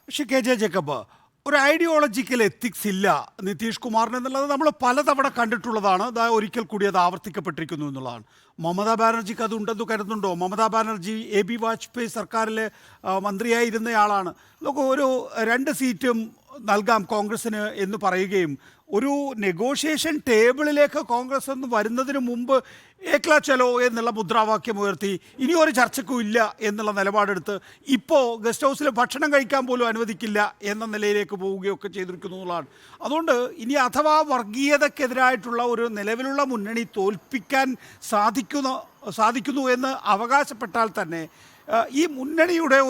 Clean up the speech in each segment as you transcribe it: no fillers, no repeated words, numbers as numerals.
പക്ഷേ K J Jacob, ഒരു ideological ethics ഇല്ല നിതീഷ് കുമാറിന് എന്നുള്ളത് നമ്മൾ പലതവണ കണ്ടിട്ടുള്ളതാണ്. ഒരിക്കൽ കൂടി അത് ആവർത്തിക്കപ്പെട്ടിരിക്കുന്നു എന്നുള്ളതാണ്. മമതാ ബാനർജിക്ക് അത് ഉണ്ടെന്ന് കരുതുന്നുണ്ടോ? മമതാ ബാനർജി AB വാജ്പേയി സർക്കാരിലെ മന്ത്രിയായിരുന്നയാളാണ്. നമുക്ക് ഒരു 2 സീറ്റും നൽകാം കോൺഗ്രസ്സിന് എന്ന് പറയുകയും ഒരു നെഗോഷിയേഷൻ ടേബിളിലേക്ക് കോൺഗ്രസ് ഒന്ന് വരുന്നതിന് മുമ്പ് ഏക്ലാ ചലോ എന്നുള്ള മുദ്രാവാക്യം ഉയർത്തി ഇനി ഒരു ചർച്ചയ്ക്കും ഇല്ല എന്നുള്ള നിലപാടെടുത്ത് ഇപ്പോൾ ഗസ്റ്റ് ഹൗസിൽ ഭക്ഷണം കഴിക്കാൻ പോലും അനുവദിക്കില്ല എന്ന നിലയിലേക്ക് പോവുകയൊക്കെ ചെയ്തിരിക്കുന്നു എന്നുള്ളതാണ്. അതുകൊണ്ട് ഇനി അഥവാ വർഗീയതക്കെതിരായിട്ടുള്ള ഒരു നിലവിലുള്ള മുന്നണി തോൽപ്പിക്കാൻ സാധിക്കുന്നു എന്ന് അവകാശപ്പെട്ടാൽ തന്നെ ഈ മുന്നണിയുടെ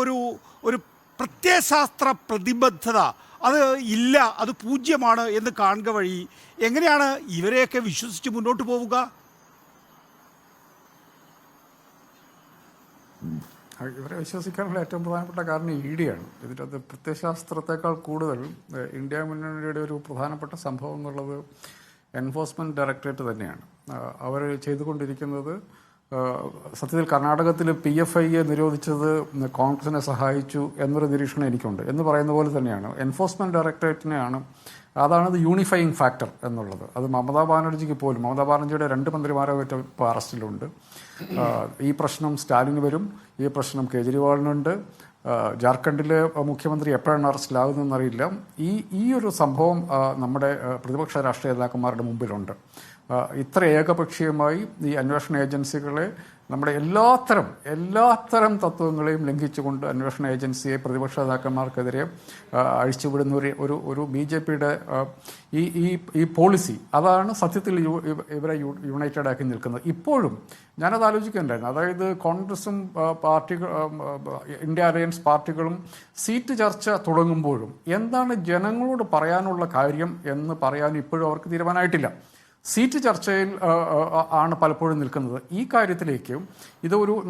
ഒരു പ്രത്യയശാസ്ത്ര പ്രതിബദ്ധത അത് ഇല്ല, അത് പൂജ്യമാണ് എന്ന് കാണുക വഴി എങ്ങനെയാണ് ഇവരെയൊക്കെ വിശ്വസിച്ച് മുന്നോട്ട് പോവുക? ഇവരെ വിശ്വസിക്കാനുള്ള ഏറ്റവും പ്രധാനപ്പെട്ട കാരണം ED ആണ്. ഇതിനകത്ത് പ്രത്യയശാസ്ത്രത്തെക്കാൾ കൂടുതൽ ഇന്ത്യ മുന്നണിയുടെ ഒരു പ്രധാനപ്പെട്ട സംഭവം എന്നുള്ളത് എൻഫോഴ്സ്മെന്റ് ഡയറക്ടറേറ്റ് തന്നെയാണ്. അവർ ചെയ്തുകൊണ്ടിരിക്കുന്നത് സത്യത്തിൽ കർണാടകത്തിൽ PFIയെ നിരോധിച്ചത് കോൺഗ്രസിനെ സഹായിച്ചു എന്നൊരു നിരീക്ഷണം എനിക്കുണ്ട്. എന്ന് പറയുന്ന പോലെ തന്നെയാണ് എൻഫോഴ്സ്മെന്റ് ഡയറക്ടറേറ്റിനെയാണ്, അതാണ് ഇത് യൂണിഫയിങ് ഫാക്ടർ എന്നുള്ളത്. അത് മമതാ ബാനർജിക്ക് പോലും, മമതാ ബാനർജിയുടെ 2 മന്ത്രിമാരെ ഇപ്പോൾ അറസ്റ്റിലുണ്ട്. ഈ പ്രശ്നം സ്റ്റാലിന് വരും, ഈ പ്രശ്നം കേജ്രിവാളിനുണ്ട്. ജാർഖണ്ഡിലെ മുഖ്യമന്ത്രി എപ്പോഴാണ് അറസ്റ്റിലാകുന്നതെന്നറിയില്ല. ഈ ഒരു സംഭവം നമ്മുടെ പ്രതിപക്ഷ രാഷ്ട്രീയ നേതാക്കന്മാരുടെ മുമ്പിലുണ്ട്. ഇത്ര ഏകപക്ഷീയമായി ഈ അന്വേഷണ ഏജൻസികളെ നമ്മുടെ എല്ലാത്തരം തത്വങ്ങളെയും ലംഘിച്ചുകൊണ്ട് അന്വേഷണ ഏജൻസിയെ പ്രതിപക്ഷ നേതാക്കന്മാർക്കെതിരെ അഴിച്ചുവിടുന്ന ഒരു BJPയുടെ ഈ പോളിസി, അതാണ് സത്യത്തിൽ ഇവരെ യുണൈറ്റഡ് ആക്കി നിൽക്കുന്നത്. ഇപ്പോഴും ഞാനത് ആലോചിക്കേണ്ടായിരുന്നു. അതായത് കോൺഗ്രസും ഇന്ത്യ അലയൻസ് പാർട്ടികളും സീറ്റ് ചർച്ച തുടങ്ങുമ്പോഴും എന്താണ് ജനങ്ങളോട് പറയാനുള്ള കാര്യം എന്ന് പറയാൻ ഇപ്പോഴും അവർക്ക് തീരുമാനമായിട്ടില്ല. സീറ്റ് ചർച്ചയിൽ ആണ് പലപ്പോഴും നിൽക്കുന്നത്. ഈ കാര്യത്തിലേക്ക്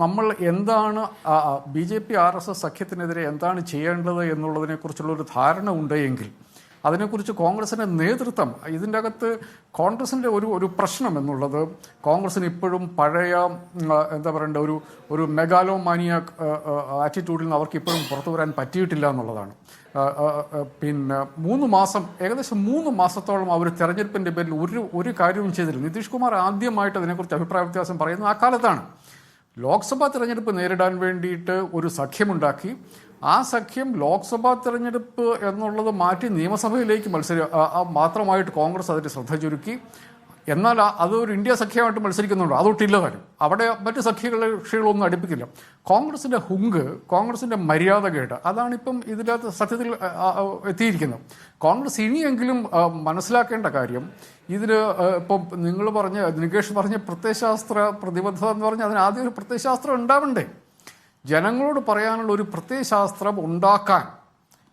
നമ്മൾ എന്താണ് BJP RSS സഖ്യത്തിനെതിരെ എന്താണ് ചെയ്യേണ്ടത് എന്നുള്ളതിനെക്കുറിച്ചുള്ള ഒരു ധാരണ ഉണ്ടെങ്കിൽ അതിനെക്കുറിച്ച് കോൺഗ്രസിൻ്റെ നേതൃത്വം, ഇതിൻ്റെ അകത്ത് കോൺഗ്രസിൻ്റെ ഒരു പ്രശ്നം എന്നുള്ളത് കോൺഗ്രസിന് ഇപ്പോഴും പഴയ എന്താ പറയേണ്ട ഒരു മെഗാലോമാനിയ ആറ്റിറ്റ്യൂഡിൽ നിന്ന് അവർക്ക് ഇപ്പോഴും പുറത്തു വരാൻ പറ്റിയിട്ടില്ല എന്നുള്ളതാണ്. പിന്നെ ഏകദേശം 3 മാസത്തോളം അവർ തെരഞ്ഞെടുപ്പിൻ്റെ പേരിൽ ഒരു കാര്യവും ചെയ്തില്ല. നിതീഷ് കുമാർ ആദ്യമായിട്ട് അതിനെക്കുറിച്ച് അഭിപ്രായ വ്യത്യാസം പറയുന്നത് ആ കാലത്താണ്. ലോക്സഭാ തെരഞ്ഞെടുപ്പ് നേരിടാൻ വേണ്ടിയിട്ട് ഒരു സഖ്യമുണ്ടാക്കി. ആ സഖ്യം ലോക്സഭാ തെരഞ്ഞെടുപ്പ് എന്നുള്ളത് മാറ്റി നിയമസഭയിലേക്ക് മാത്രമായിട്ട് കോൺഗ്രസ് അതിന് ശ്രദ്ധ ചുരുക്കി. എന്നാൽ അതൊരു ഇന്ത്യ സഖ്യമായിട്ട് മത്സരിക്കുന്നുണ്ടോ? അതൊട്ടില്ല കാര്യം. അവിടെ മറ്റ് കക്ഷികളൊന്നും അടുപ്പിക്കില്ല. കോൺഗ്രസിൻ്റെ കോൺഗ്രസിൻ്റെ മര്യാദകേട്, അതാണിപ്പം ഇതിനകത്ത് സത്യത്തിൽ എത്തിയിരിക്കുന്നത്. കോൺഗ്രസ് ഇനിയെങ്കിലും മനസ്സിലാക്കേണ്ട കാര്യം, ഇതിന് ഇപ്പം നികേഷ് പറഞ്ഞ പ്രത്യയശാസ്ത്ര പ്രതിബദ്ധത എന്ന് പറഞ്ഞാൽ അതിന് ആദ്യം ഒരു പ്രത്യയശാസ്ത്രം ഉണ്ടാവണ്ടേ? ജനങ്ങളോട് പറയാനുള്ള ഒരു പ്രത്യയശാസ്ത്രം ഉണ്ടാക്കാൻ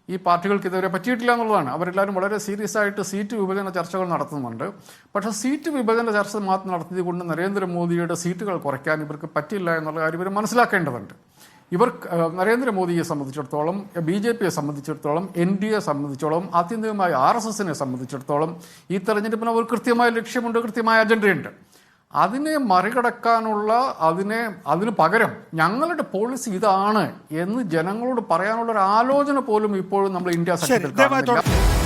ഈ പാർട്ടികൾക്ക് ഇതുവരെ പറ്റിയിട്ടില്ല എന്നുള്ളതാണ്. അവരെല്ലാവരും വളരെ സീരിയസ് ആയിട്ട് സീറ്റ് വിഭജന ചർച്ചകൾ നടത്തുന്നുണ്ട്. പക്ഷേ സീറ്റ് വിഭജന ചർച്ച മാത്രം നടത്തിയത് കൊണ്ട് നരേന്ദ്രമോദിയുടെ സീറ്റുകൾ കുറയ്ക്കാൻ ഇവർക്ക് പറ്റില്ല എന്നുള്ള കാര്യം ഇവർ മനസ്സിലാക്കേണ്ടതുണ്ട്. നരേന്ദ്രമോദിയെ സംബന്ധിച്ചിടത്തോളം, BJPയെ സംബന്ധിച്ചിടത്തോളം, NDA സംബന്ധിച്ചിടത്തോളം, ആത്യന്തികമായി RSSനെ സംബന്ധിച്ചിടത്തോളം ഈ തെരഞ്ഞെടുപ്പിന് അവർ കൃത്യമായ ലക്ഷ്യമുണ്ട്, കൃത്യമായ അജണ്ടയുണ്ട്. അതിനെ മറികടക്കാനുള്ള അതിന് പകരം ഞങ്ങളുടെ പോളിസി ഇതാണ് എന്ന് ജനങ്ങളോട് പറയാനുള്ള ഒരു ആലോചന പോലും ഇപ്പോഴും നമ്മൾ ഇന്ത്യ സഖ്യത്തിൽ കാണുന്നില്ല.